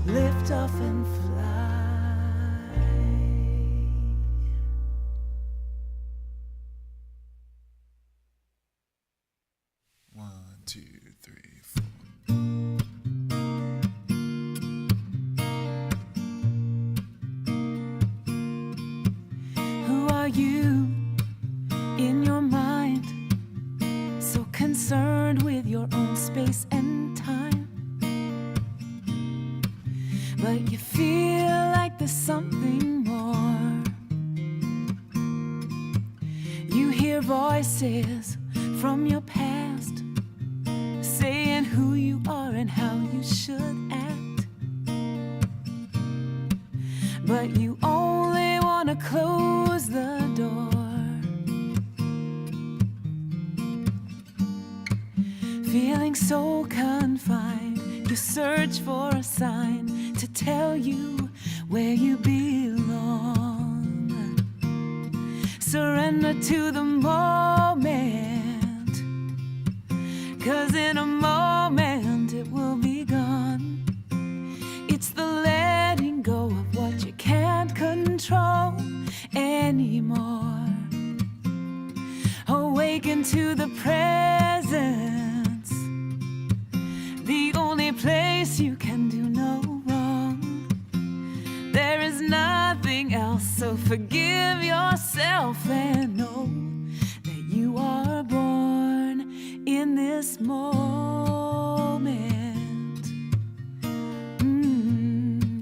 lift off and fly. 1, 2, 3, 4. Who are you in your mind? So concerned with your own space and time, but you feel like there's something more. You hear voices from your past saying who you are and how you should act, but you only want to close the door. Feeling so confined, you search for a sign to tell you where you belong. Surrender to the moment, 'cause in a moment it will be gone. It's the letting go of what you can't control anymore. Awaken to the presence, the only place you can do no wrong. There is nothing else, so forgive yourself and know that you are born in this moment.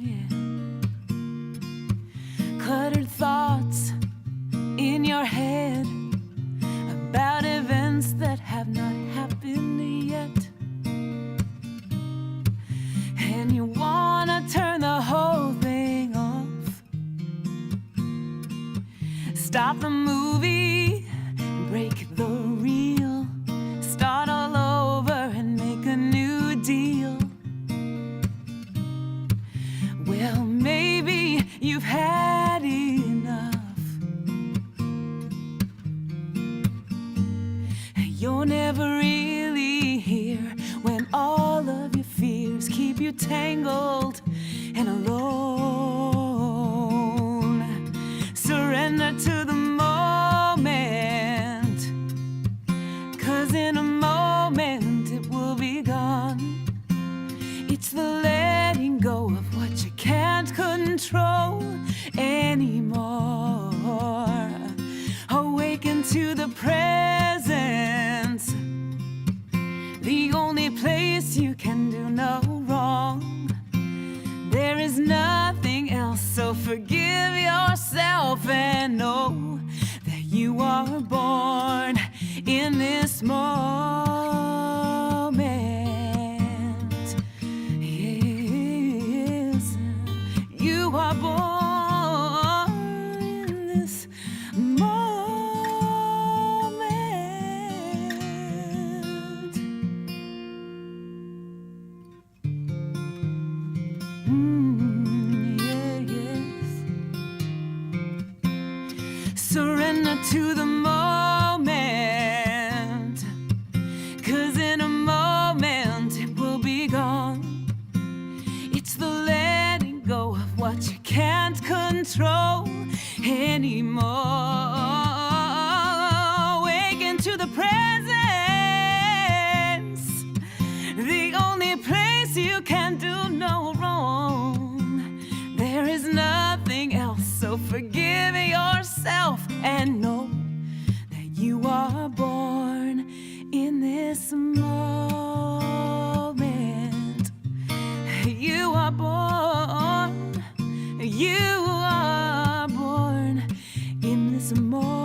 Yeah. Cluttered thoughts in your head about events that have not happened yet, and you wanna turn the whole thing off. Stop the movie and break the reel. Start all over and make a new deal. Well, maybe you've had enough. You're never really here when all of your fears keep you tangled and alone. Surrender to the moment, 'cause in a moment it will be gone. It's the letting go of what you can't control anymore. Awaken to the presence, the only place you can do no wrong. There is nothing else, so forgive yourself and know that you are born in this moment. Yes, you are born in this moment. Yes. Surrender to the moment, 'cause in a moment it will be gone. It's the letting go of what you can't control anymore. Awaken to the presence, the only place you can do no wrong. There is nothing else, so forgive yourself and know that you are born in this moment. You are born, you are born in this moment.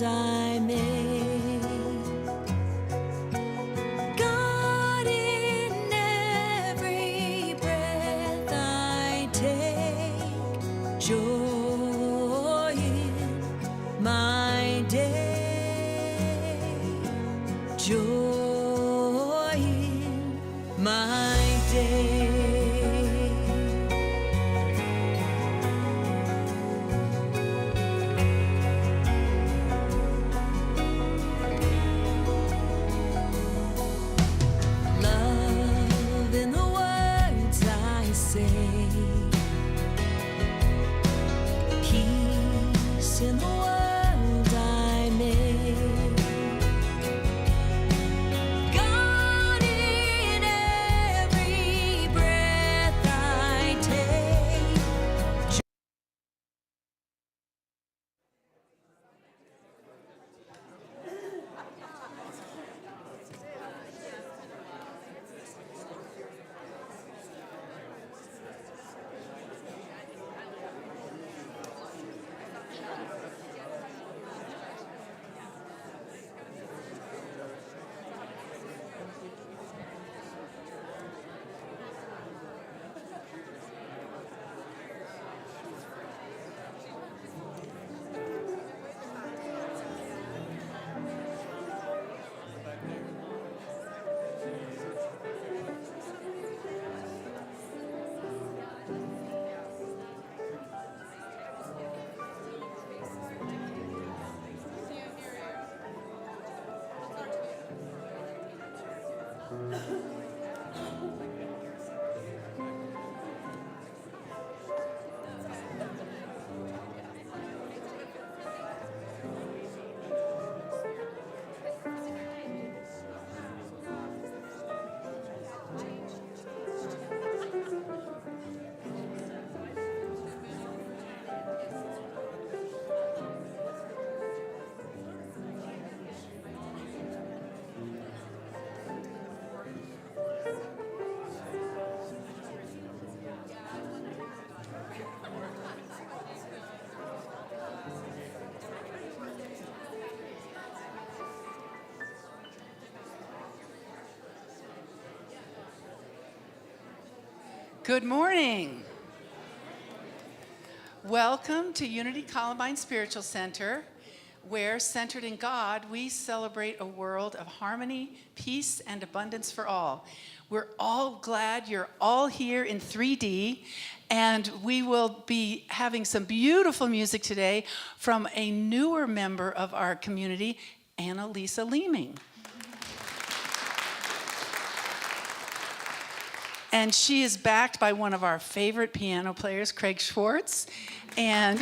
world I made. God, in every breath I take, joy in my day, joy in my day. Love in the words I say, peace in the world I made. God, in every breath I take. Good morning. Welcome to Unity Columbine Spiritual Center, where, centered in God, we celebrate a world of harmony, peace, and abundance for all. We're all glad you're all here in 3D, and we will be having some beautiful music today from a newer member of our community, Annalisa Leeming. And she is backed by one of our favorite piano players, Craig Schwartz. And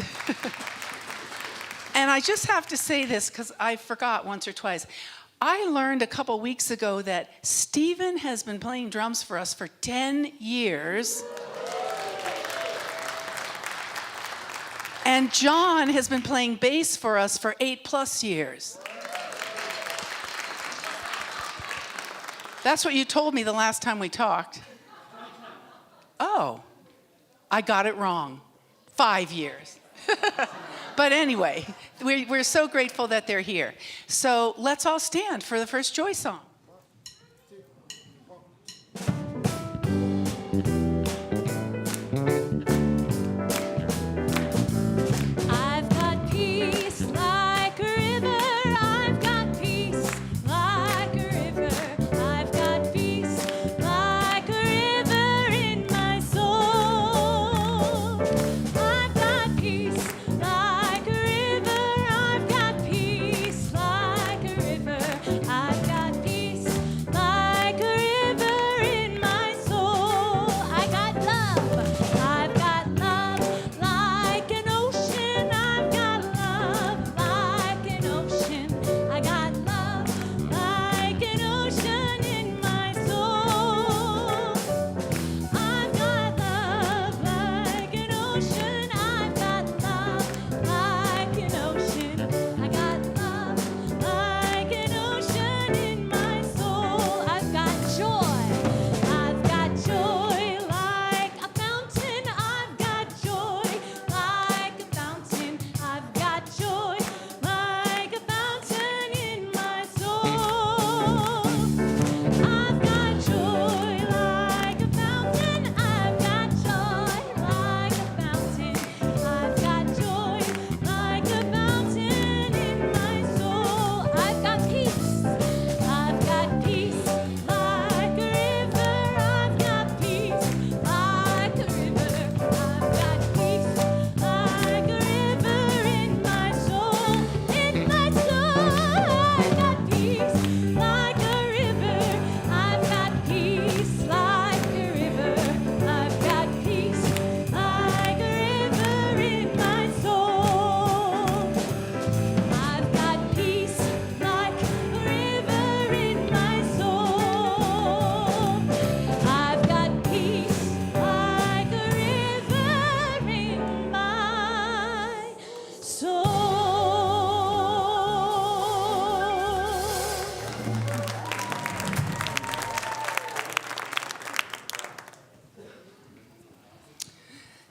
I just have to say this because I forgot once or twice. I learned a couple weeks ago that Stephen has been playing drums for us for 10 years. And John has been playing bass for us for 8+ years. That's what you told me the last time we talked. Oh, I got it wrong. 5 years. But anyway, we're so grateful that they're here. So let's all stand for the first Joy song. I've got peace like a river. I've got peace like a river. I've got peace like a river in my soul. I've got peace like a river. I've got peace like a river. I've got peace.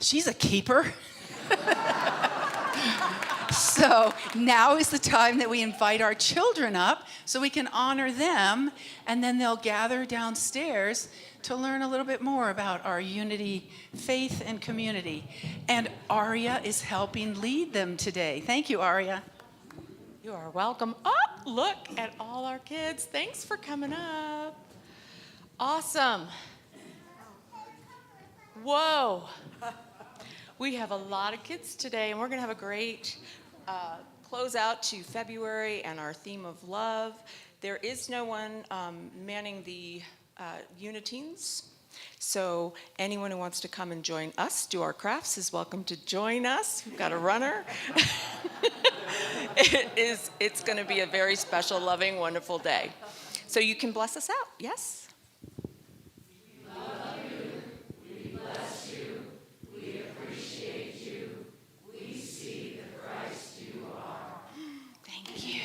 she's a keeper. So now is the time that we invite our children up so we can honor them, and then they'll gather downstairs to learn a little bit more about our unity, faith, and community. And Aria is helping lead them today. Thank you, Aria. You are welcome. Oh, look at all our kids. Thanks for coming up. Awesome. Whoa. We have a lot of kids today, and we're going to have a great close out to February and our theme of love. There is no one manning the Uniteens. So anyone who wants to come and join us, do our crafts, is welcome to join us. We've got a runner. It's going to be a very special, loving, wonderful day. So you can bless us out, yes? Thank you.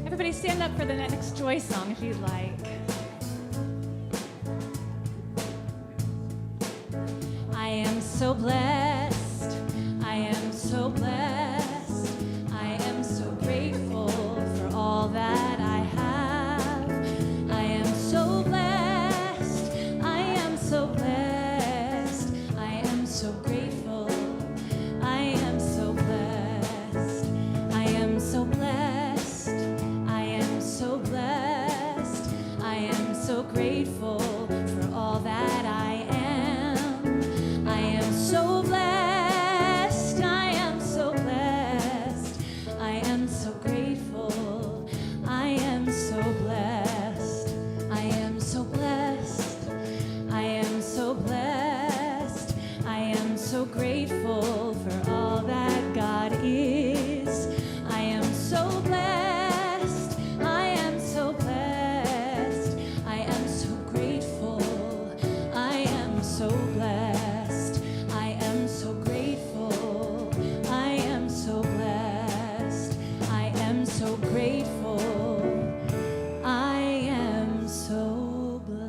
Everybody stand up for the next Joy song if you'd like. I am so blessed. I am so blessed. I am so grateful for all that I have. I am so blessed. I am so blessed. I am so grateful. I am so blessed. I am so blessed. I am so blessed. I am so grateful for all that I am. I am so blessed. I am so blessed. I am so grateful. I am so blessed. I am so blessed. I am so blessed. I am so grateful for all that God is. I am so blessed. I am so blessed. I am so grateful. I am so blessed. I am so grateful. I am so blessed. I am so grateful. I am so blessed.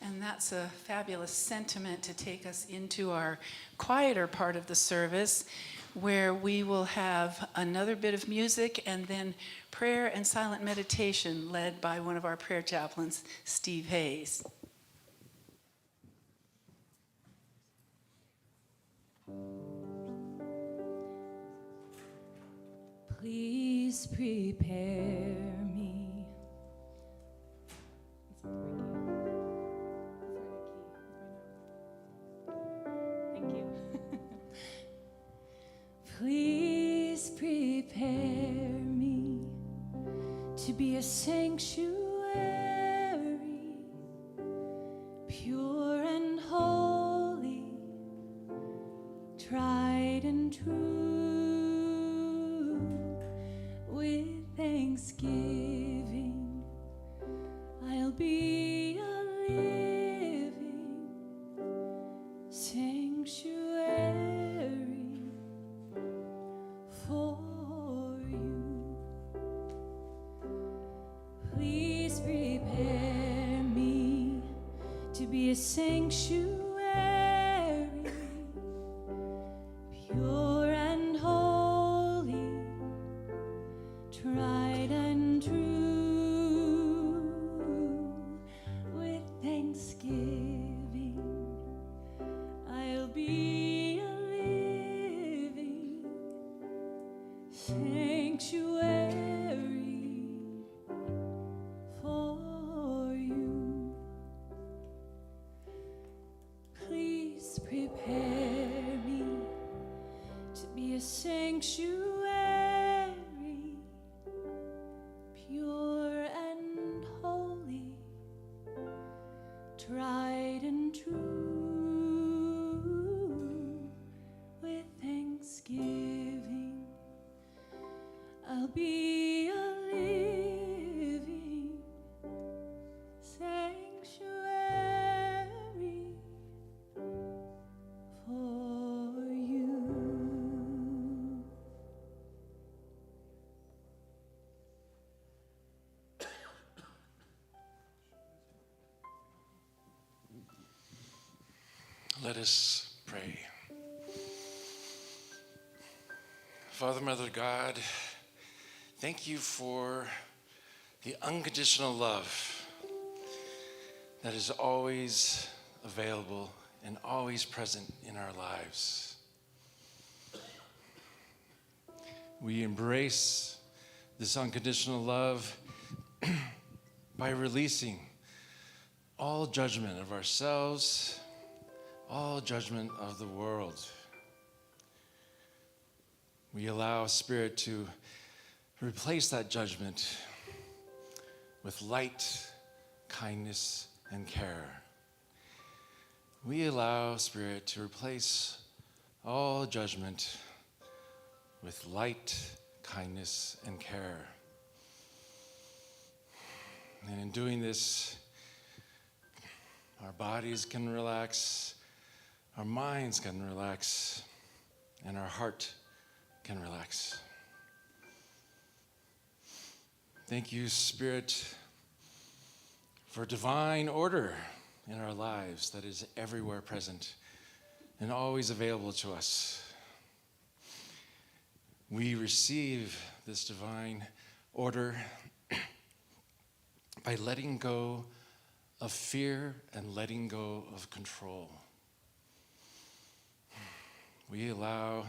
And that's a fabulous sentiment to take us into our quieter part of the service, where we will have another bit of music and then prayer and silent meditation led by one of our prayer chaplains, Steve Hayes. Please prepare me. Thank you. Please prepare me to be a sanctuary, pure and holy, tried and true. With thanksgiving, I'll be a living sanctuary for you. Please prepare me to be a sanctuary, pure and holy, tried and true. With thanksgiving, I'll be a living sanctuary for you. Please prepare me to be a sanctuary, pure and holy, tried and true. With thanksgiving, I'll be a living sanctuary Let us pray. Father, Mother God, thank you for the unconditional love that is always available and always present in our lives. We embrace this unconditional love by releasing all judgment of ourselves, all judgment of the world. We allow Spirit to replace that judgment with light, kindness, and care. We allow Spirit to replace all judgment with light, kindness, and care. And in doing this, our bodies can relax, our minds can relax, and our heart can relax. Thank you, Spirit, for divine order in our lives that is everywhere present and always available to us. We receive this divine order by letting go of fear and letting go of control. We allow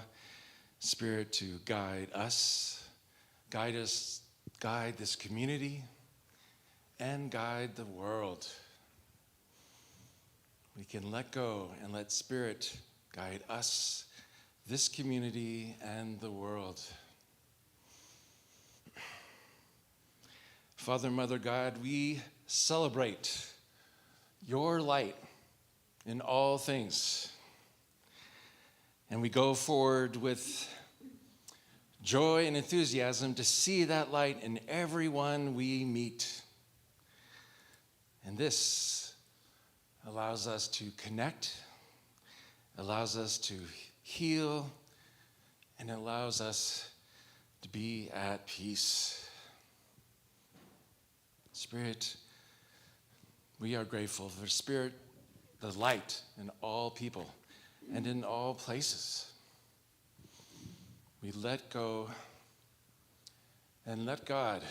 Spirit to guide this community, and guide the world. We can let go and let Spirit guide us, this community, and the world. Father, Mother God, we celebrate your light in all things. And we go forward with joy and enthusiasm to see that light in everyone we meet. And this allows us to connect, allows us to heal, and allows us to be at peace. Spirit, we are grateful for Spirit, the light in all people and in all places. We let go and let God.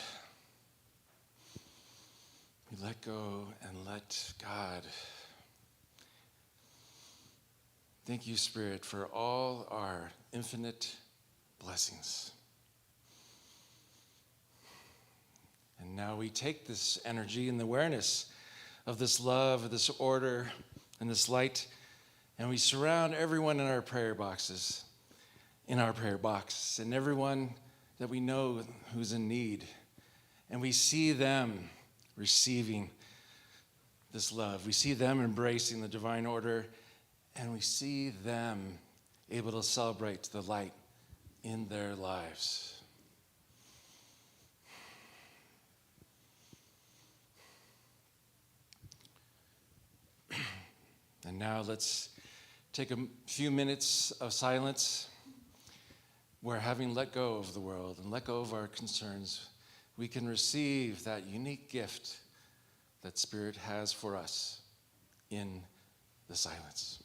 We let go and let God. Thank you, Spirit, for all our infinite blessings. And now we take this energy and the awareness of this love, of this order, and this light, and we surround everyone in our prayer boxes, and everyone that we know who's in need. And we see them receiving this love. We see them embracing the divine order, and we see them able to celebrate the light in their lives. And now let's take a few minutes of silence where, having let go of the world and let go of our concerns, we can receive that unique gift that Spirit has for us in the silence.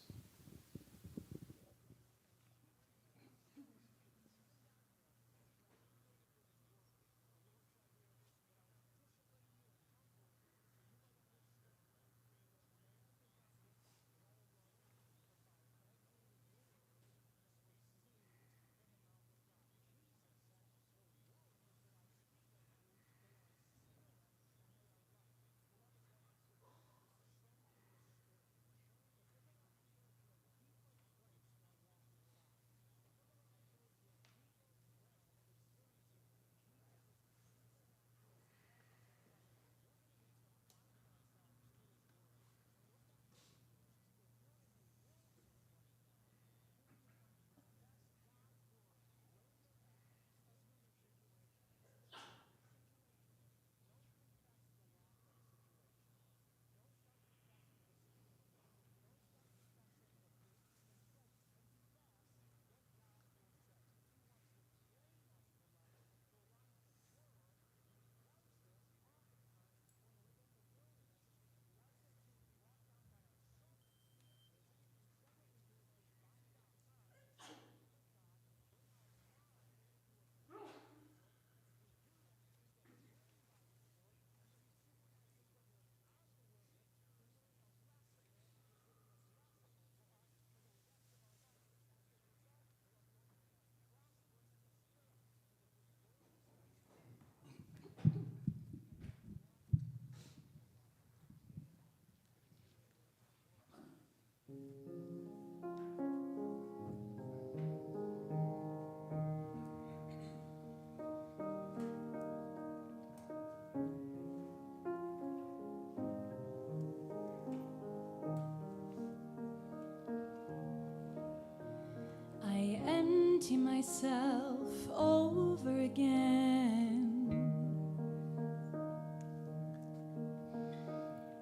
empty myself over again.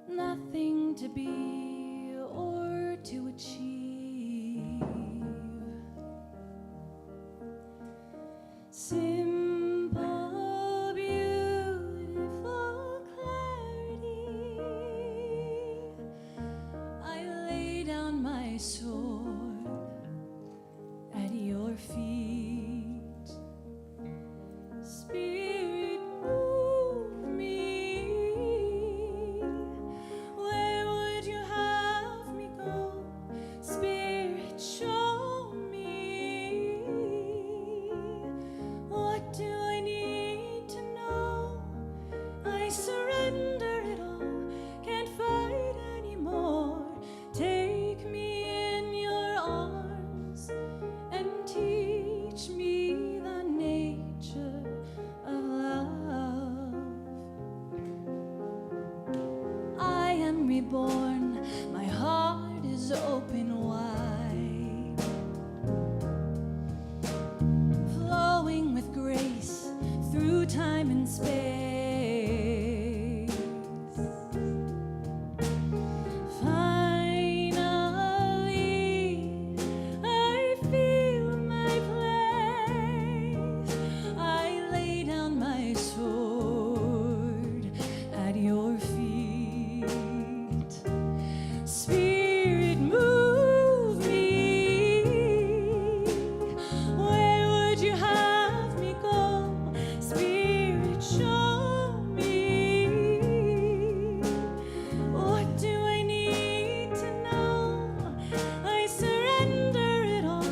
Nothing to be or to achieve. Simple, beautiful clarity. I lay down my sword at your feet. Spirit, move me. Where would you have me go? Spirit, show me. What do I need to know? I surrender it all. Can't fight anymore. Take me in your arms and teach me the nature of love. I am reborn, my heart is open wide, flowing with grace through time and space. Finally, I feel my place. I lay down my sword at your feet. Spirit, move me. Where would you have me go? Spirit, show me. What do I need to know? I surrender it all.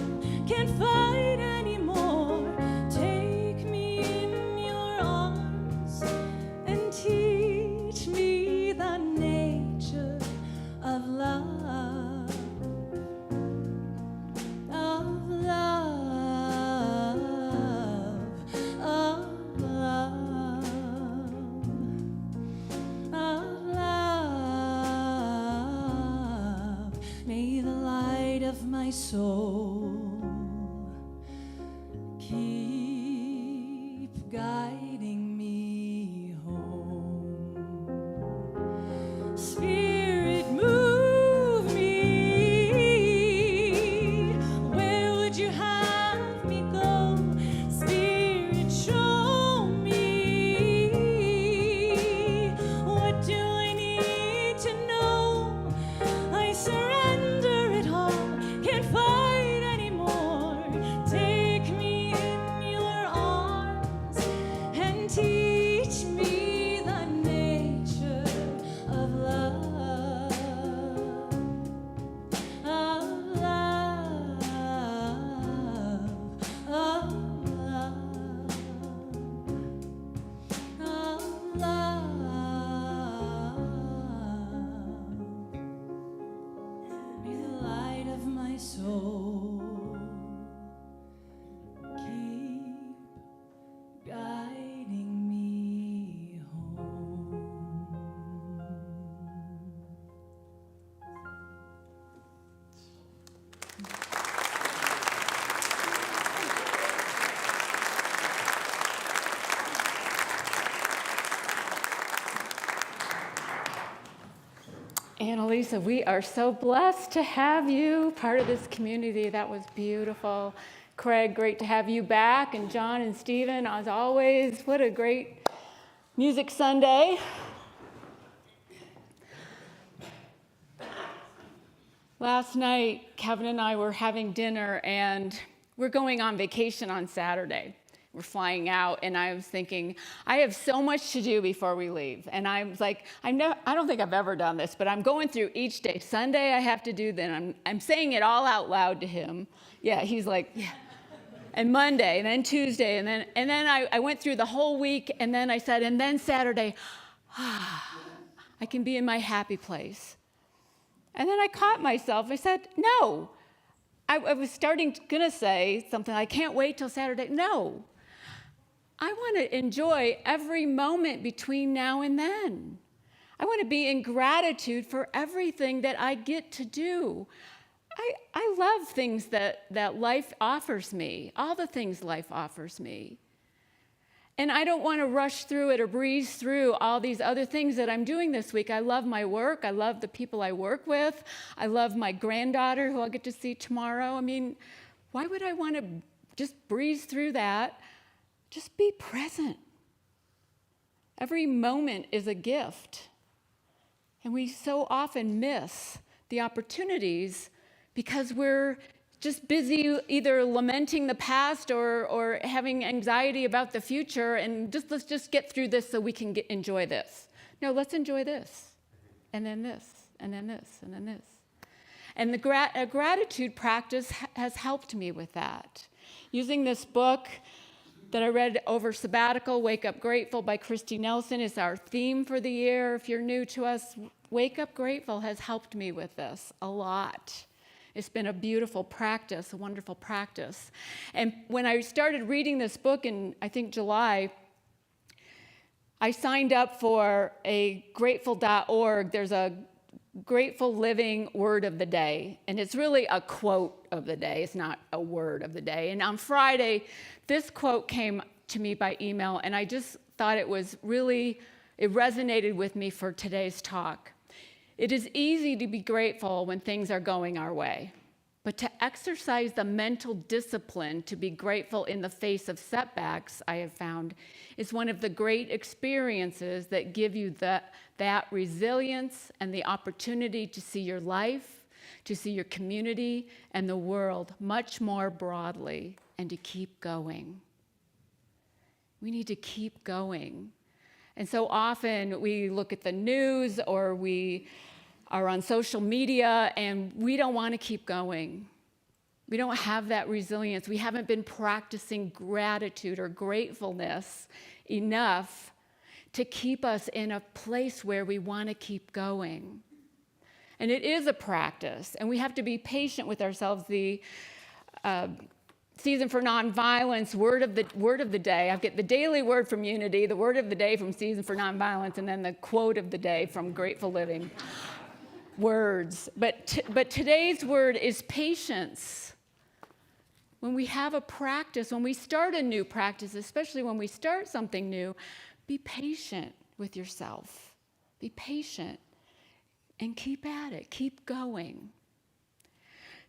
Can't fight anymore. Take me in your arms and teach me the nature of love. Of love. Of love. Of love. May the light of my soul keep guiding me home. Spirit, move me. Where would you have me go? Spirit, show me. What do I need to know? I surrender it all. Can't fight anymore. Take me in your arms and teach me the nature of love. Of love. Of love. Of love. May the light of my soul keep guiding me home. Annalisa, we are so blessed to have you part of this community. That was beautiful. Craig, great to have you back. And John and Stephen, as always, what a great music Sunday. Last night, Kevin and I were having dinner, and we're going on vacation on Saturday. We're flying out, and I was thinking, I have so much to do before we leave. And I was like, I don't think I've ever done this, but I'm going through each day. Sunday I have to do, then I'm saying it all out loud to him. Yeah, he's like, yeah. And Monday, and then Tuesday, and then I went through the whole week, and then I said, and then Saturday, I can be in my happy place. And then I caught myself. I said, no. I was gonna say something, I can't wait till Saturday. No. I want to enjoy every moment between now and then. I want to be in gratitude for everything that I get to do. I love things that life offers me, all the things life offers me. And I don't want to rush through it or breeze through all these other things that I'm doing this week. I love my work. I love the people I work with. I love my granddaughter, who I'll get to see tomorrow. I mean, why would I want to just breeze through that? Just be present. Every moment is a gift. And we so often miss the opportunities because we're just busy either lamenting the past or having anxiety about the future, and let's just get through this so we can enjoy this. No, let's enjoy this, and then this, and then this, and then this. And the gratitude practice has helped me with that. Using this book that I read over sabbatical, Wake Up Grateful by Christy Nelson, is our theme for the year. If you're new to us, Wake Up Grateful has helped me with this a lot. It's been a beautiful practice, a wonderful practice. And when I started reading this book in, I think, July, I signed up for a grateful.org. There's a Grateful Living Word of the Day, and it's really a quote of the day. It's not a word of the day. And on Friday, this quote came to me by email, and I just thought it resonated with me for today's talk. It is easy to be grateful when things are going our way, but to exercise the mental discipline to be grateful in the face of setbacks, I have found, is one of the great experiences that give you that resilience and the opportunity to see your life, to see your community and the world much more broadly, and to keep going. We need to keep going. And so often we look at the news or we are on social media and we don't want to keep going. We don't have that resilience. We haven't been practicing gratitude or gratefulness enough to keep us in a place where we want to keep going. And it is a practice, and we have to be patient with ourselves. The Season for Nonviolence word of the day. I've got the daily word from Unity, the word of the day from Season for Nonviolence, and then the quote of the day from Grateful Living. Words. But today's word is patience. When we have a practice, when we start a new practice, especially when we start something new, be patient with yourself. Be patient and keep at it. Keep going.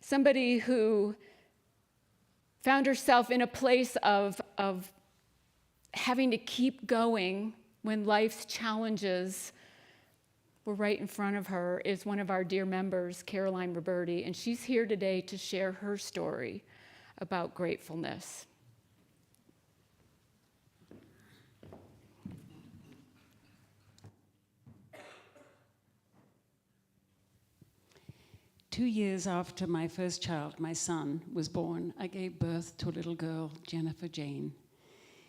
Somebody who found herself in a place of having to keep going when life's challenges were right in front of her is one of our dear members, Caroline Roberti, and she's here today to share her story about gratefulness. Two years after my first child, my son, was born, I gave birth to a little girl, Jennifer Jane.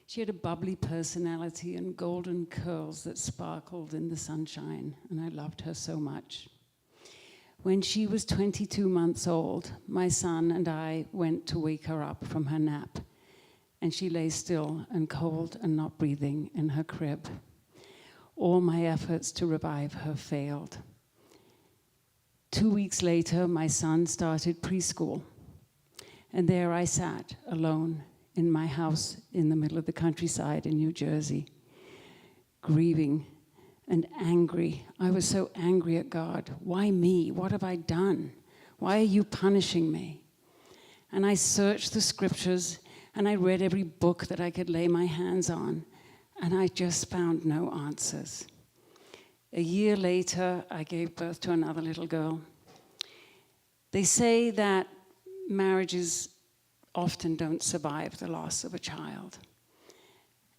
She had a bubbly personality and golden curls that sparkled in the sunshine, and I loved her so much. When she was 22 months old, my son and I went to wake her up from her nap, and she lay still and cold and not breathing in her crib. All my efforts to revive her failed. 2 weeks later, my son started preschool, and there I sat alone in my house in the middle of the countryside in New Jersey, grieving and angry. I was so angry at God. Why me? What have I done? Why are you punishing me? And I searched the scriptures and I read every book that I could lay my hands on, and I just found no answers. A year later, I gave birth to another little girl. They say that marriages often don't survive the loss of a child.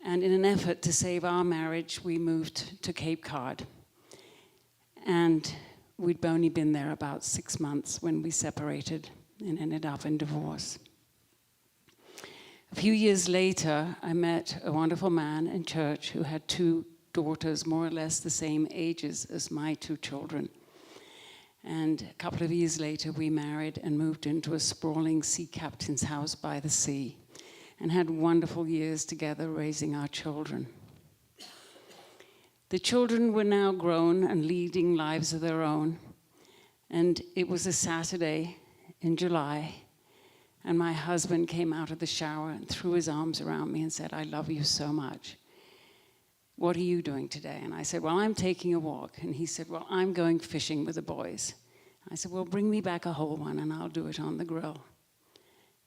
And in an effort to save our marriage, we moved to Cape Cod. And we'd only been there about 6 months when we separated and ended up in divorce. A few years later, I met a wonderful man in church who had 2 daughters more or less the same ages as my 2 children. And a couple of years later, we married and moved into a sprawling sea captain's house by the sea and had wonderful years together raising our children. The children were now grown and leading lives of their own. And it was a Saturday in July, and my husband came out of the shower and threw his arms around me and said, "I love you so much. What are you doing today?" And I said, "Well, I'm taking a walk." And he said, "Well, I'm going fishing with the boys." I said, "Well, bring me back a whole one and I'll do it on the grill."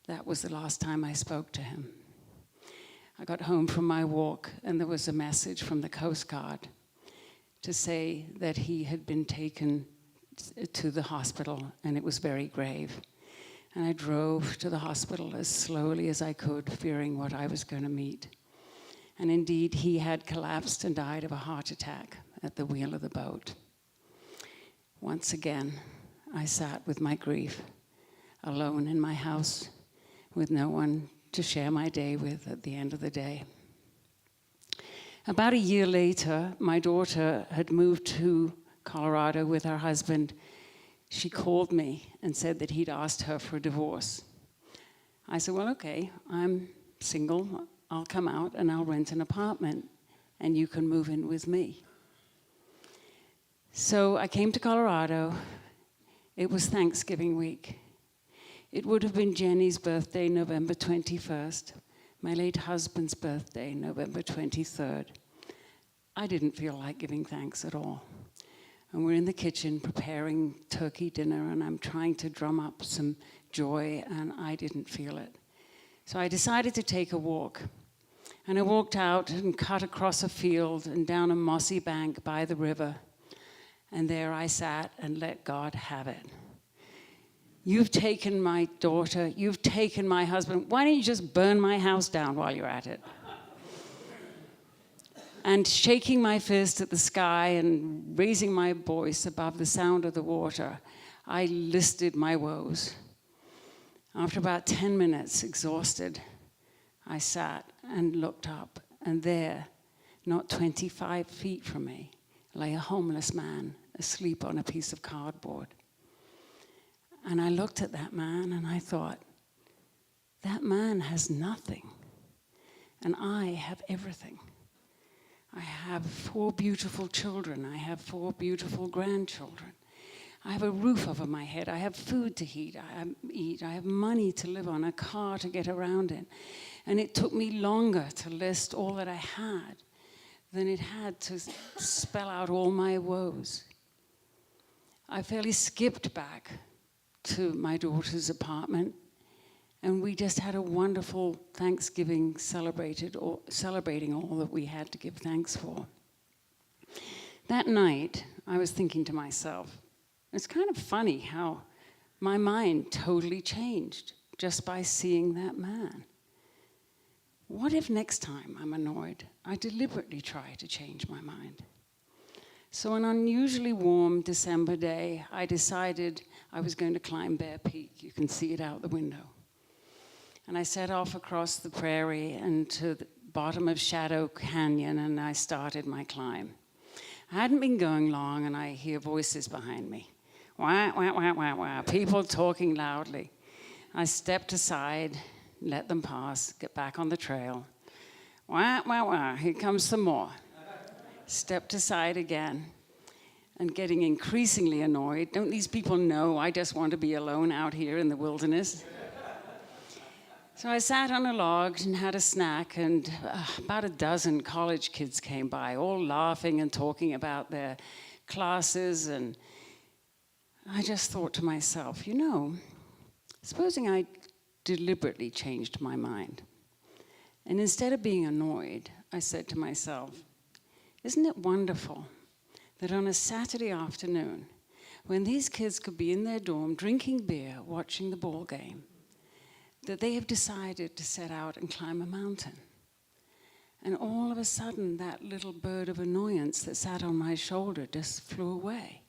That was the last time I spoke to him. I got home from my walk and there was a message from the Coast Guard to say that he had been taken to the hospital and it was very grave. And I drove to the hospital as slowly as I could, fearing what I was going to meet. And indeed, he had collapsed and died of a heart attack at the wheel of the boat. Once again, I sat with my grief, alone in my house, with no one to share my day with at the end of the day. About a year later, my daughter had moved to Colorado with her husband. She called me and said that he'd asked her for a divorce. I said, "Well, okay, I'm single. I'll come out and I'll rent an apartment and you can move in with me." So I came to Colorado. It was Thanksgiving week. It would have been Jenny's birthday, November 21st, my late husband's birthday, November 23rd. I didn't feel like giving thanks at all. And we're in the kitchen preparing turkey dinner, and I'm trying to drum up some joy, and I didn't feel it. So I decided to take a walk. And I walked out and cut across a field and down a mossy bank by the river. And there I sat and let God have it. "You've taken my daughter, you've taken my husband. Why don't you just burn my house down while you're at it?" And shaking my fist at the sky and raising my voice above the sound of the water, I listed my woes. After about 10 minutes, exhausted, I sat and looked up, and there, not 25 feet from me, lay a homeless man asleep on a piece of cardboard. And I looked at that man and I thought, that man has nothing, and I have everything. I have 4 beautiful children. I have 4 beautiful grandchildren. I have a roof over my head. I have food to eat. I have money to live on, a car to get around in. And it took me longer to list all that I had than it had to spell out all my woes. I fairly skipped back to my daughter's apartment, and we just had a wonderful Thanksgiving celebrating all that we had to give thanks for. That night, I was thinking to myself, it's kind of funny how my mind totally changed just by seeing that man. What if next time I'm annoyed, I deliberately try to change my mind? So an unusually warm December day, I decided I was going to climb Bear Peak. You can see it out the window. And I set off across the prairie and to the bottom of Shadow Canyon, and I started my climb. I hadn't been going long, and I hear voices behind me. Wah, wah, wah, wah, wah, people talking loudly. I stepped aside, let them pass, get back on the trail. Wah, wah, wah, here comes some more. Stepped aside again, and getting increasingly annoyed. Don't these people know I just want to be alone out here in the wilderness? So I sat on a log and had a snack, and about a dozen college kids came by, all laughing and talking about their classes, and I just thought to myself, you know, supposing I deliberately changed my mind, and instead of being annoyed, I said to myself, isn't it wonderful that on a Saturday afternoon, when these kids could be in their dorm drinking beer, watching the ball game, that they have decided to set out and climb a mountain? And all of a sudden, that little bird of annoyance that sat on my shoulder just flew away.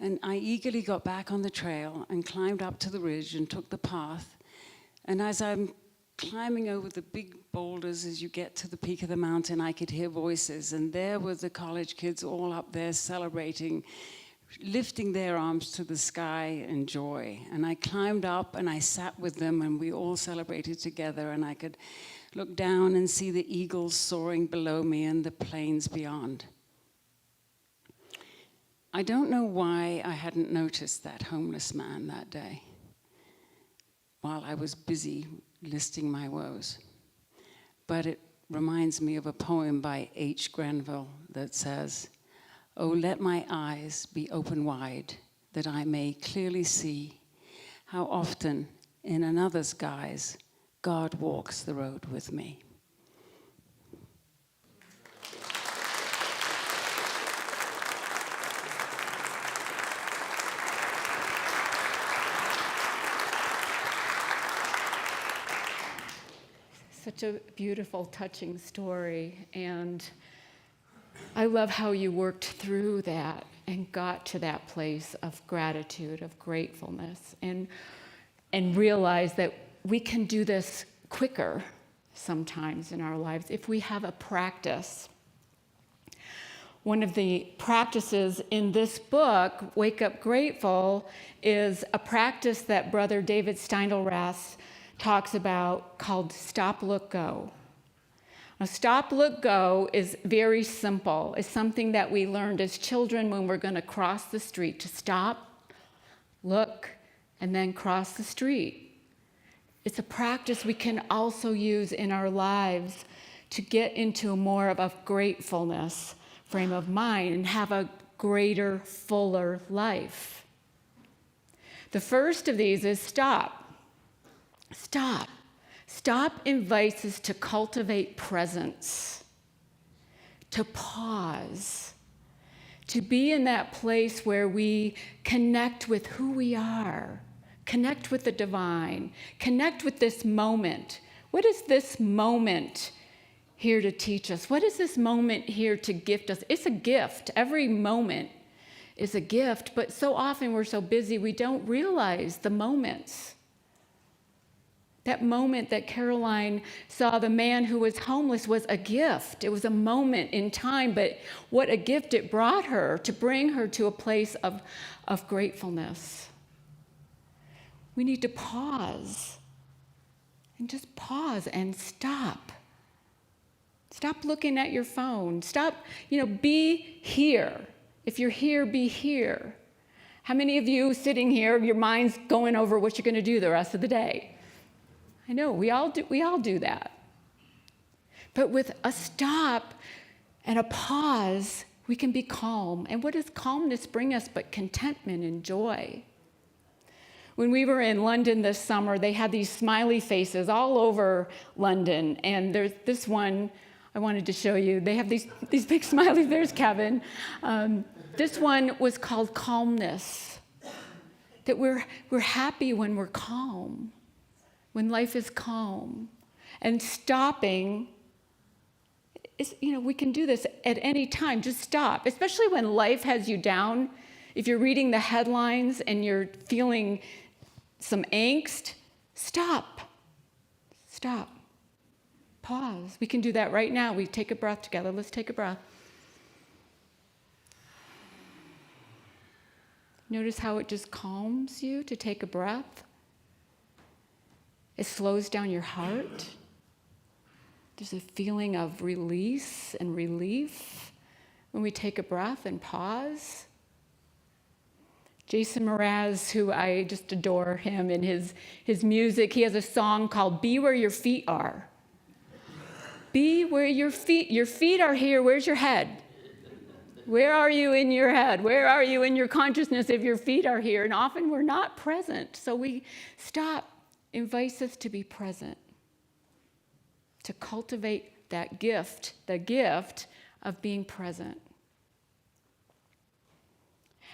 And I eagerly got back on the trail and climbed up to the ridge and took the path. And as I'm climbing over the big boulders, as you get to the peak of the mountain, I could hear voices. And there were the college kids all up there celebrating, lifting their arms to the sky in joy. And I climbed up and I sat with them, and we all celebrated together, and I could look down and see the eagles soaring below me and the plains beyond. I don't know why I hadn't noticed that homeless man that day. while I was busy listing my woes. But it reminds me of a poem by H. Granville that says, "Oh, let my eyes be open wide, that I may clearly see how often, in another's guise, God walks the road with me." Such a beautiful, touching story. And I love how you worked through that and got to that place of gratitude, of gratefulness, and realize that we can do this quicker sometimes in our lives if we have a practice. One of the practices in this book, Wake Up Grateful, is a practice that Brother David Steindl-Rast talks about called Stop, Look, Go. Now, Stop, Look, Go is very simple. It's something that we learned as children when we're going to cross the street, to stop, look, and then cross the street. It's a practice we can also use in our lives to get into more of a gratefulness frame of mind and have a greater, fuller life. The first of these is stop. Stop. Stop invites us to cultivate presence, to pause, to be in that place where we connect with who we are, connect with the divine, connect with this moment. What is this moment here to teach us? What is this moment here to gift us? It's a gift. Every moment is a gift, but so often we're so busy we don't realize the moments. That moment that Caroline saw the man who was homeless was a gift. It was a moment in time, but what a gift it brought her to bring her to a place of gratefulness. We need to pause and just pause and stop. Stop looking at your phone. Stop, be here. If you're here, be here. How many of you sitting here, your mind's going over what you're going to do the rest of the day? I know, we all do that. But with a stop and a pause, we can be calm. And what does calmness bring us but contentment and joy? When we were in London this summer, they had these smiley faces all over London. And there's this one I wanted to show you. They have these big smileys. There's Kevin. This one was called calmness. That we're happy when we're calm. When life is calm. And stopping is, we can do this at any time. Just stop, especially when life has you down. If you're reading the headlines and you're feeling some angst, stop. Stop. Pause. We can do that right now. We take a breath together. Let's take a breath. Notice how it just calms you to take a breath. It slows down your heart. There's a feeling of release and relief when we take a breath and pause. Jason Mraz, who I just adore him and his music, he has a song called Be Where Your Feet Are. Be where your feet are here. Where's your head? Where are you in your head? Where are you in your consciousness if your feet are here? And often we're not present. So we stop. Invites us to be present, to cultivate that gift, the gift of being present.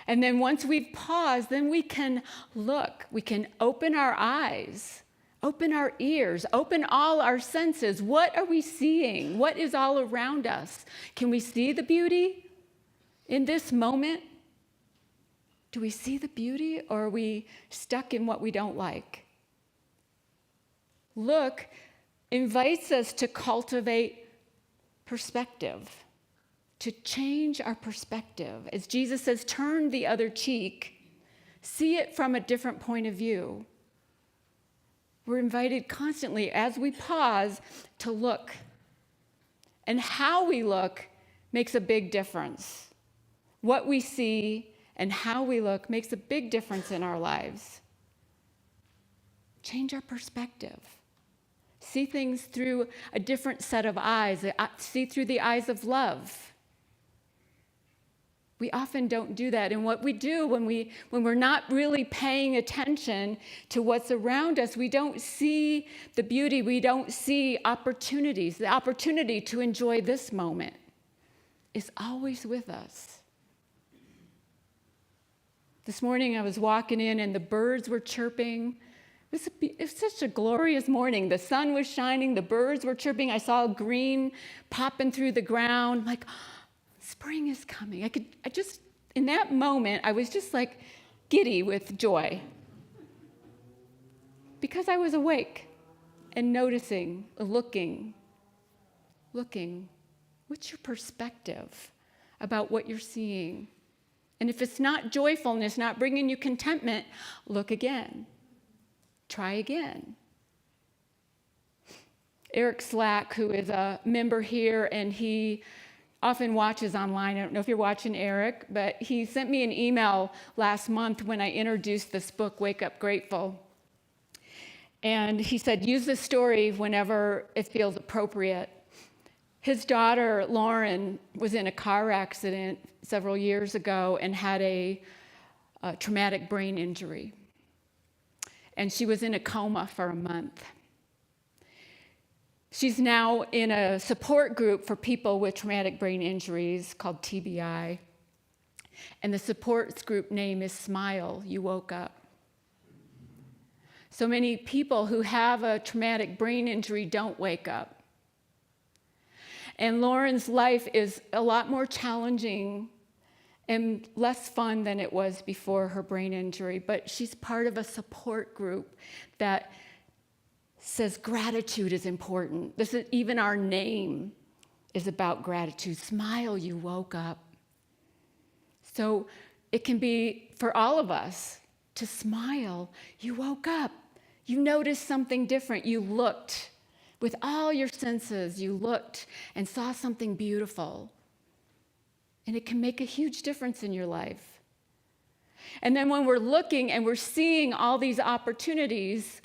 And then once we've paused, then we can look, we can open our eyes, open our ears, open all our senses. What are we seeing? What is all around us? Can we see the beauty in this moment? Do we see the beauty, or are we stuck in what we don't like? Look invites us to cultivate perspective, to change our perspective. As Jesus says, turn the other cheek, see it from a different point of view. We're invited constantly, as we pause, to look. And how we look makes a big difference. What we see and how we look makes a big difference in our lives. change our perspective. See things through a different set of eyes, see through the eyes of love. We often don't do that. And what we do when we're not really paying attention to what's around us, we don't see the beauty, we don't see opportunities. The opportunity to enjoy this moment is always with us. This morning I was walking in and the birds were chirping. It was such a glorious morning. The sun was shining, the birds were chirping. I saw green popping through the ground. I'm like, spring is coming. In that moment, I was just like giddy with joy. Because I was awake and noticing, looking. What's your perspective about what you're seeing? And if it's not joyfulness, not bringing you contentment, look again. Try again. Eric Slack, who is a member here, and he often watches online. I don't know if you're watching Eric, but he sent me an email last month when I introduced this book, Wake Up Grateful. And he said, use this story whenever it feels appropriate. His daughter, Lauren, was in a car accident several years ago and had a traumatic brain injury. And she was in a coma for a month. She's now in a support group for people with traumatic brain injuries called TBI. And the support group name is Smile, You Woke Up. So many people who have a traumatic brain injury don't wake up. And Lauren's life is a lot more challenging and less fun than it was before her brain injury, but she's part of a support group that says gratitude is important. Even our name is about gratitude. Smile, you woke up. So it can be for all of us to smile. You woke up. You noticed something different. You looked with all your senses. You looked and saw something beautiful. And it can make a huge difference in your life. And then when we're looking and we're seeing all these opportunities,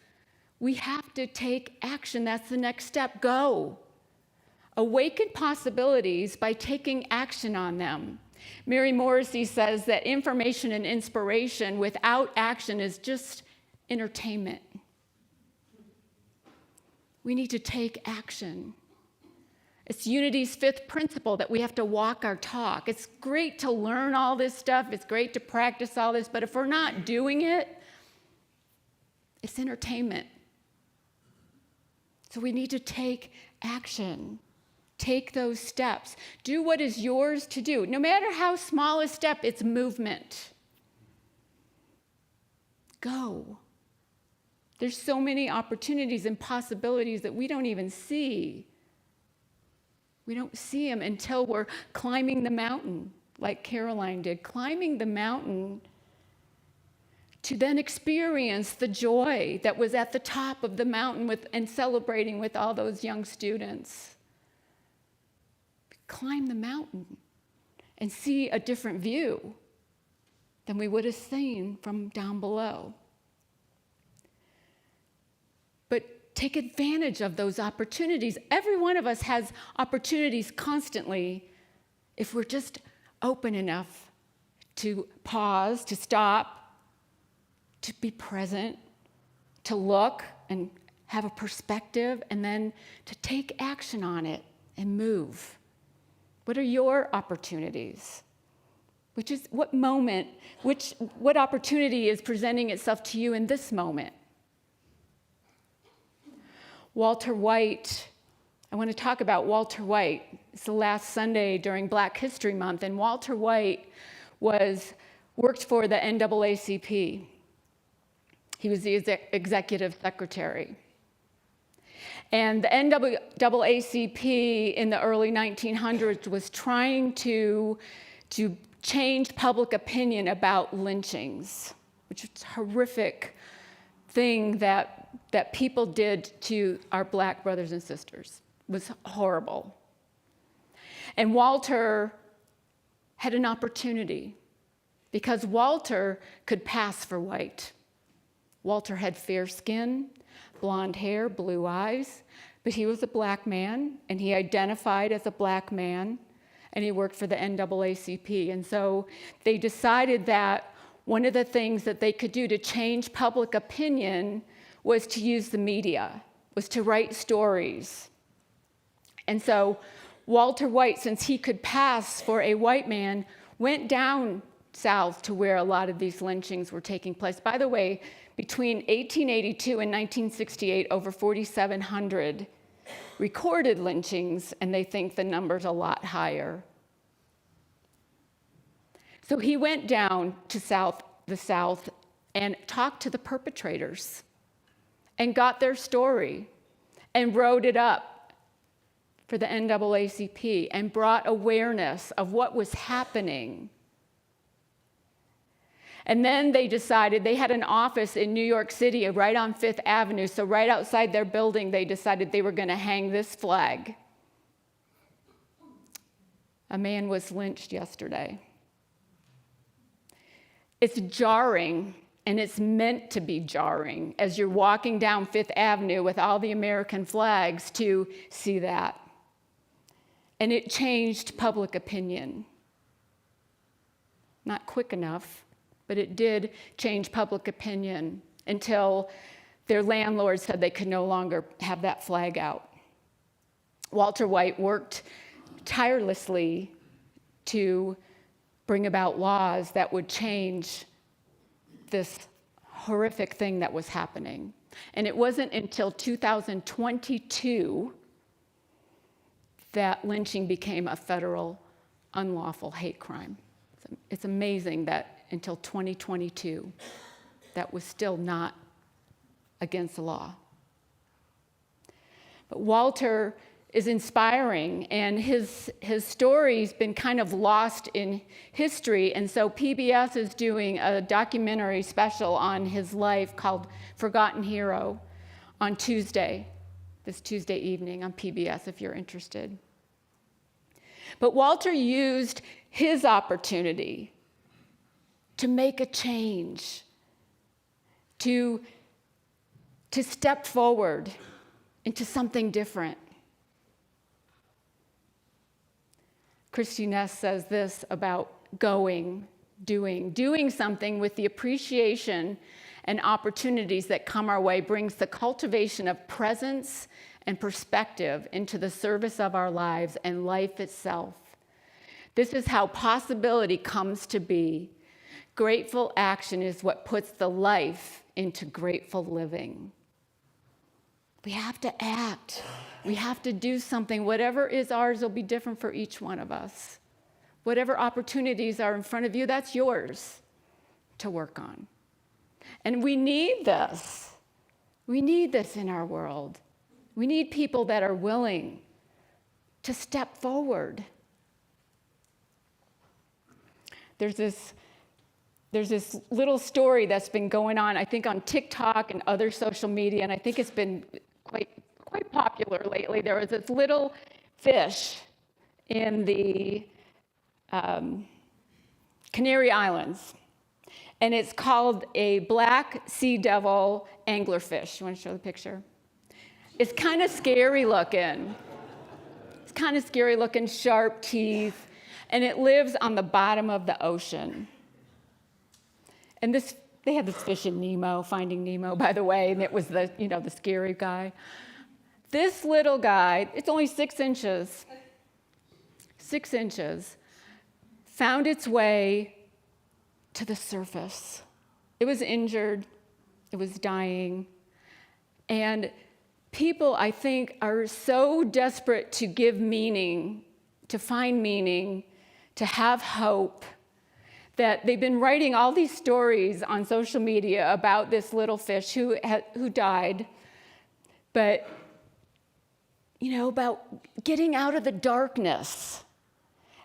we have to take action. That's the next step. Go. Awaken possibilities by taking action on them. Mary Morrissey says that information and inspiration without action is just entertainment. We need to take action. It's Unity's fifth principle that we have to walk our talk. It's great to learn all this stuff. It's great to practice all this, but if we're not doing it, it's entertainment. So we need to take action. Take those steps. Do what is yours to do. No matter how small a step, it's movement. Go. There's so many opportunities and possibilities that we don't even see. We don't see them until we're climbing the mountain, like Caroline did, climbing the mountain to then experience the joy that was at the top of the mountain and celebrating with all those young students. Climb the mountain and see a different view than we would have seen from down below. But take advantage of those opportunities. Every one of us has opportunities constantly if we're just open enough to pause, to stop, to be present, to look and have a perspective, and then to take action on it and move. What are your opportunities? What opportunity is presenting itself to you in this moment? Walter White, I want to talk about Walter White. It's the last Sunday during Black History Month, and Walter White worked for the NAACP. He was the executive secretary. And the NAACP in the early 1900s was trying to change public opinion about lynchings, which is a horrific thing that people did to our Black brothers and sisters. It was horrible. And Walter had an opportunity because Walter could pass for white. Walter had fair skin, blonde hair, blue eyes, but he was a black man, and he identified as a black man, and he worked for the NAACP. And so they decided that one of the things that they could do to change public opinion was to use the media, was to write stories. And so Walter White, since he could pass for a white man, went down south to where a lot of these lynchings were taking place. By the way, between 1882 and 1968, over 4,700 recorded lynchings, and they think the number's a lot higher. So he went down to the South and talked to the perpetrators and got their story and wrote it up for the NAACP and brought awareness of what was happening. And then they decided, they had an office in New York City right on Fifth Avenue, so right outside their building, they decided they were going to hang this flag. A man was lynched yesterday. It's jarring, and it's meant to be jarring as you're walking down Fifth Avenue with all the American flags to see that. And it changed public opinion. Not quick enough, but it did change public opinion until their landlord said they could no longer have that flag out. Walter White worked tirelessly to bring about laws that would change this horrific thing that was happening. And it wasn't until 2022 that lynching became a federal unlawful hate crime. It's amazing that until 2022, that was still not against the law. But Walter is inspiring, and his story's been kind of lost in history, and so PBS is doing a documentary special on his life called Forgotten Hero on Tuesday, this Tuesday evening on PBS if you're interested. But Walter used his opportunity to make a change, to step forward into something different. Christy Ness says this about doing something with the appreciation and opportunities that come our way brings the cultivation of presence and perspective into the service of our lives and life itself. This is how possibility comes to be. Grateful action is what puts the life into grateful living. We have to act. We have to do something. Whatever is ours will be different for each one of us. Whatever opportunities are in front of you, that's yours to work on. And we need this. We need this in our world. We need people that are willing to step forward. There's this little story that's been going on, I think, on TikTok and other social media, and I think it's been quite popular lately. There was this little fish in the Canary Islands, and it's called a black sea devil anglerfish. You want to show the picture? It's kind of scary looking. It's kind of scary looking, sharp teeth, and it lives on the bottom of the ocean. And they had this fish in Nemo, Finding Nemo, by the way, and it was the scary guy. This little guy, it's only 6 inches, found its way to the surface. It was injured, it was dying, and people, I think, are so desperate to give meaning, to find meaning, to have hope, that they've been writing all these stories on social media about this little fish who died, but, about getting out of the darkness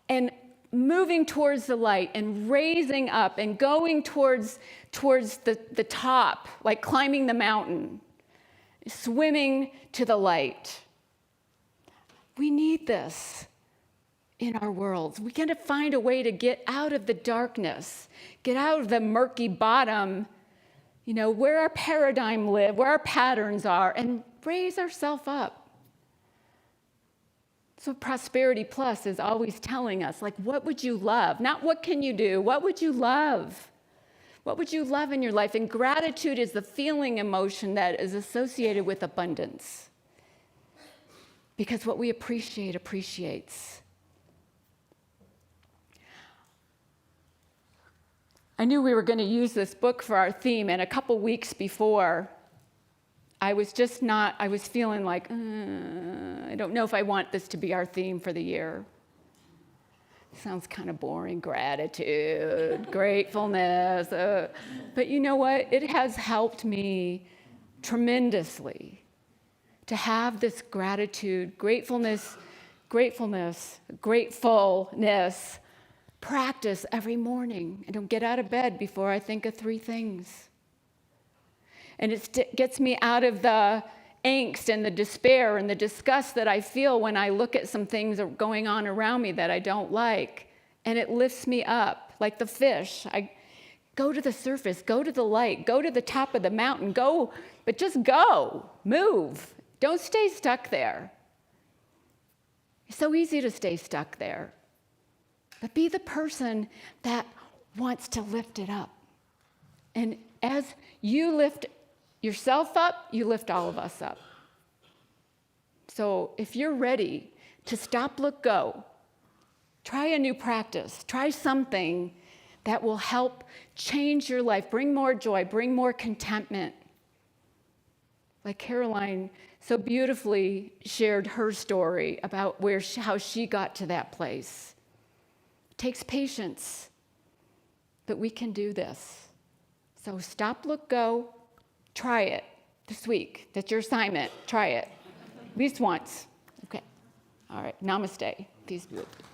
and moving towards the light and raising up and going towards the top, like climbing the mountain, swimming to the light. We need this in our worlds. We got to find a way to get out of the darkness, get out of the murky bottom where our paradigm live, where our patterns are, and raise ourselves up. So Prosperity Plus is always telling us, like, what would you love? Not what can you do, what would you love? What would you love in your life? And gratitude is the feeling emotion that is associated with abundance. Because what we appreciate appreciates. I knew we were going to use this book for our theme, and a couple weeks before, I was feeling like, I don't know if I want this to be our theme for the year. Sounds kind of boring, gratitude, gratefulness. But you know what? It has helped me tremendously to have this gratitude, gratefulness practice every morning. I don't get out of bed before I think of 3 things. And it gets me out of the angst and the despair and the disgust that I feel when I look at some things going on around me that I don't like. And it lifts me up like the fish. I go to the surface, go to the light, go to the top of the mountain, go, but just go, move. Don't stay stuck there. It's so easy to stay stuck there. But be the person that wants to lift it up. And as you lift yourself up, you lift all of us up. So if you're ready to stop, look, go, try a new practice. Try something that will help change your life, bring more joy, bring more contentment. Like Caroline so beautifully shared her story about how she got to that place. It takes patience, but we can do this. So stop, look, go. Try it this week. That's your assignment. Try it. At least once. Okay. All right. Namaste. Peace be with you.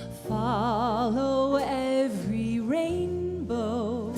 Follow every rainbow.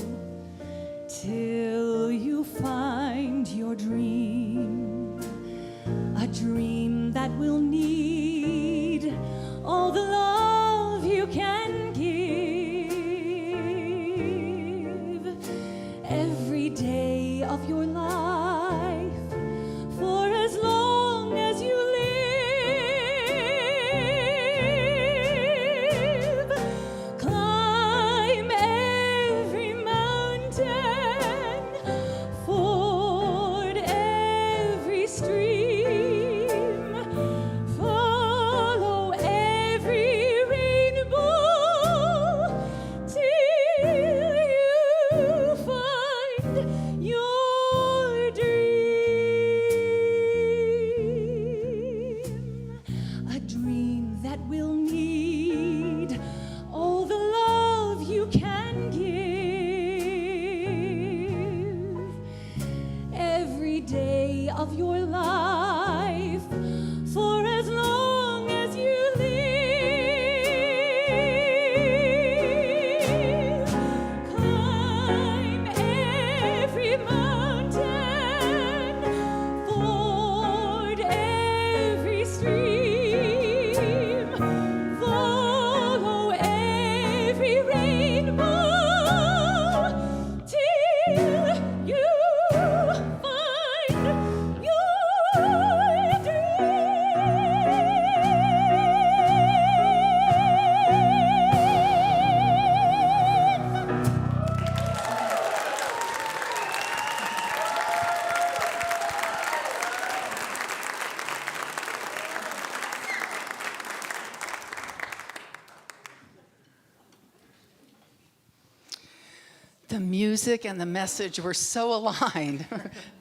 The music and the message were so aligned.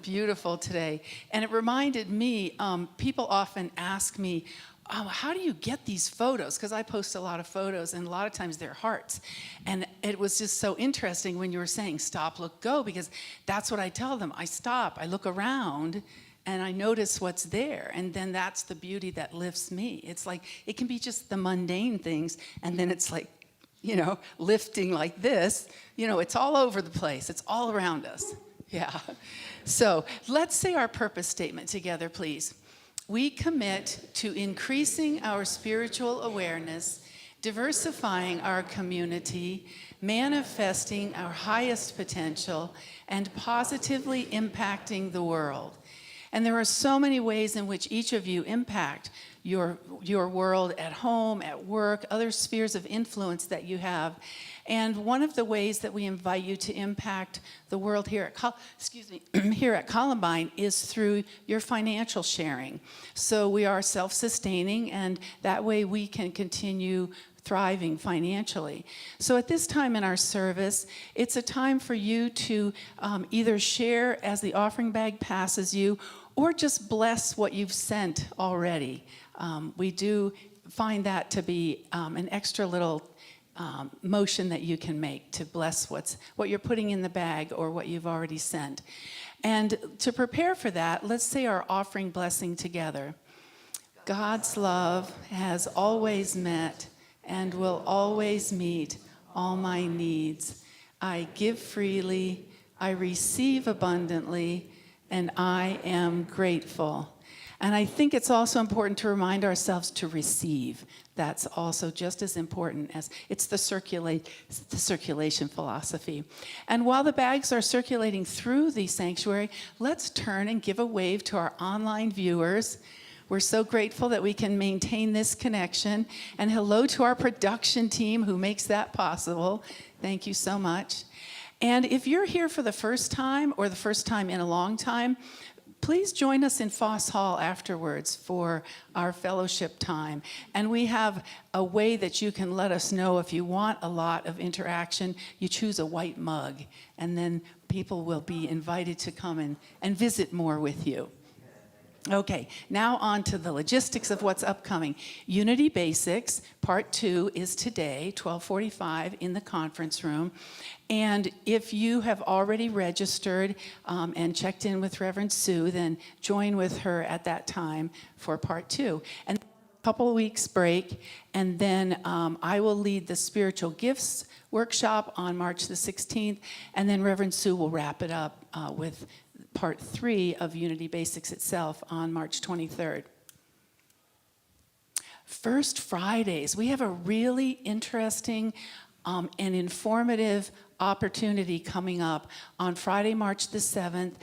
Beautiful today. And it reminded me, people often ask me, how do you get these photos? Because I post a lot of photos, and a lot of times they're hearts. And it was just so interesting when you were saying stop, look, go, because that's what I tell them. I stop, I look around, and I notice what's there. And then that's the beauty that lifts me. It's like, it can be just the mundane things, and then it's like, you know, lifting like this. You know, it's all over the place. It's all around us. Yeah. So let's say our purpose statement together, please. We commit to increasing our spiritual awareness, diversifying our community, manifesting our highest potential, and positively impacting the world. And there are so many ways in which each of you impact your world at home, at work, other spheres of influence that you have. And one of the ways that we invite you to impact the world here at here at Columbine is through your financial sharing. So we are self-sustaining, and that way we can continue thriving financially. So at this time in our service, it's a time for you to either share as the offering bag passes you, or just bless what you've sent already. We do find that to be an extra little motion that you can make to bless what you're putting in the bag or what you've already sent. And to prepare for that, let's say our offering blessing together. God's love has always met and will always meet all my needs. I give freely, I receive abundantly, and I am grateful. And I think it's also important to remind ourselves to receive. That's also just as important as it's the circulation philosophy. And while the bags are circulating through the sanctuary, let's turn and give a wave to our online viewers. We're so grateful that we can maintain this connection. And hello to our production team who makes that possible. Thank you so much. And if you're here for the first time or the first time in a long time, please join us in Foss Hall afterwards for our fellowship time. And we have a way that you can let us know if you want a lot of interaction. You choose a white mug, and then people will be invited to come and visit more with you. Okay, now on to the logistics of what's upcoming. Unity Basics, Part 2 is today, 12:45 in the conference room. And if you have already registered and checked in with Reverend Sue, then join with her at that time for Part 2. And a couple of weeks break, and then I will lead the Spiritual Gifts workshop on March the 16th, and then Reverend Sue will wrap it up with Part 3 of Unity Basics itself on March 23rd. First Fridays, we have a really interesting and informative opportunity coming up on Friday, March the 7th.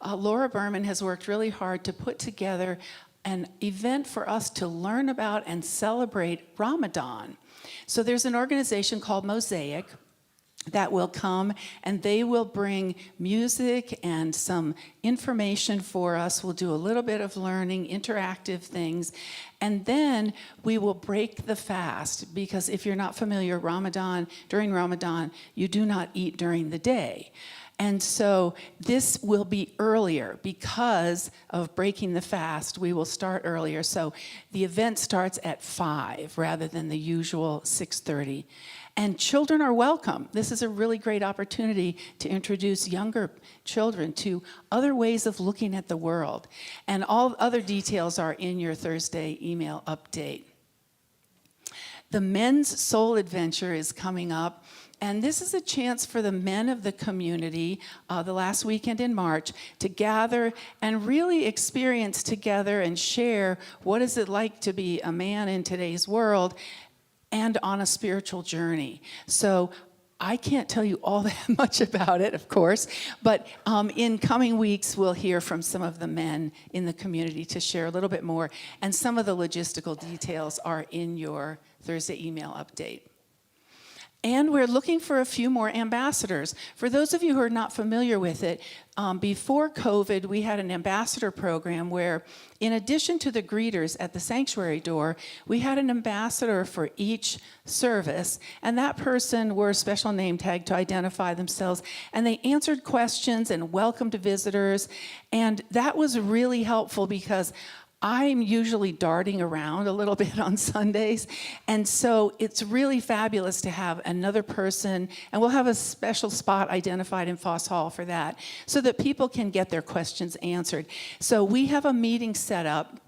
Laura Berman has worked really hard to put together an event for us to learn about and celebrate Ramadan. So there's an organization called Mosaic that will come, and they will bring music and some information for us. We'll do a little bit of learning, interactive things, and then we will break the fast, because if you're not familiar, during Ramadan, you do not eat during the day. And so this will be earlier because of breaking the fast. We will start earlier. So the event starts at 5 rather than the usual 6:30. And children are welcome. This is a really great opportunity to introduce younger children to other ways of looking at the world. And all other details are in your Thursday email update. The Men's Soul Adventure is coming up. And this is a chance for the men of the community, the last weekend in March, to gather and really experience together and share what is it like to be a man in today's world and on a spiritual journey. So I can't tell you all that much about it, of course, but in coming weeks, we'll hear from some of the men in the community to share a little bit more, and some of the logistical details are in your Thursday email update. And we're looking for a few more ambassadors. For those of you who are not familiar with it, before COVID, we had an ambassador program where, in addition to the greeters at the sanctuary door, we had an ambassador for each service, and that person wore a special name tag to identify themselves, and they answered questions and welcomed visitors, and that was really helpful because I'm usually darting around a little bit on Sundays, and so it's really fabulous to have another person, and we'll have a special spot identified in Foss Hall for that, so that people can get their questions answered. So we have a meeting set up.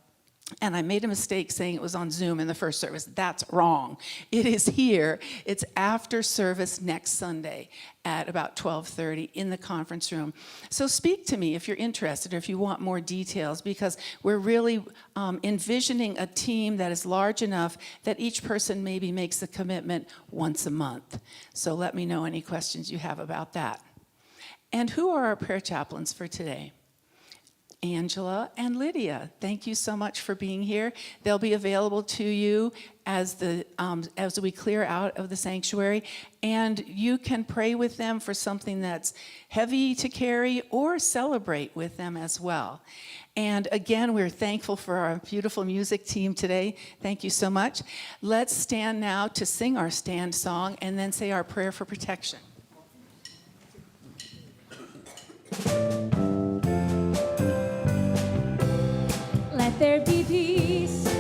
And I made a mistake saying it was on Zoom in the first service. That's wrong. It is here. It's after service next Sunday at about 12:30 in the conference room. So speak to me if you're interested or if you want more details, because we're really envisioning a team that is large enough that each person maybe makes a commitment once a month. So let me know any questions you have about that. And who are our prayer chaplains for today? Angela and Lydia, thank you so much for being here. They'll be available to you as we clear out of the sanctuary, and you can pray with them for something that's heavy to carry or celebrate with them as well. And again, we're thankful for our beautiful music team today. Thank you so much. Let's stand now to sing our stand song and then say our prayer for protection. Let there be peace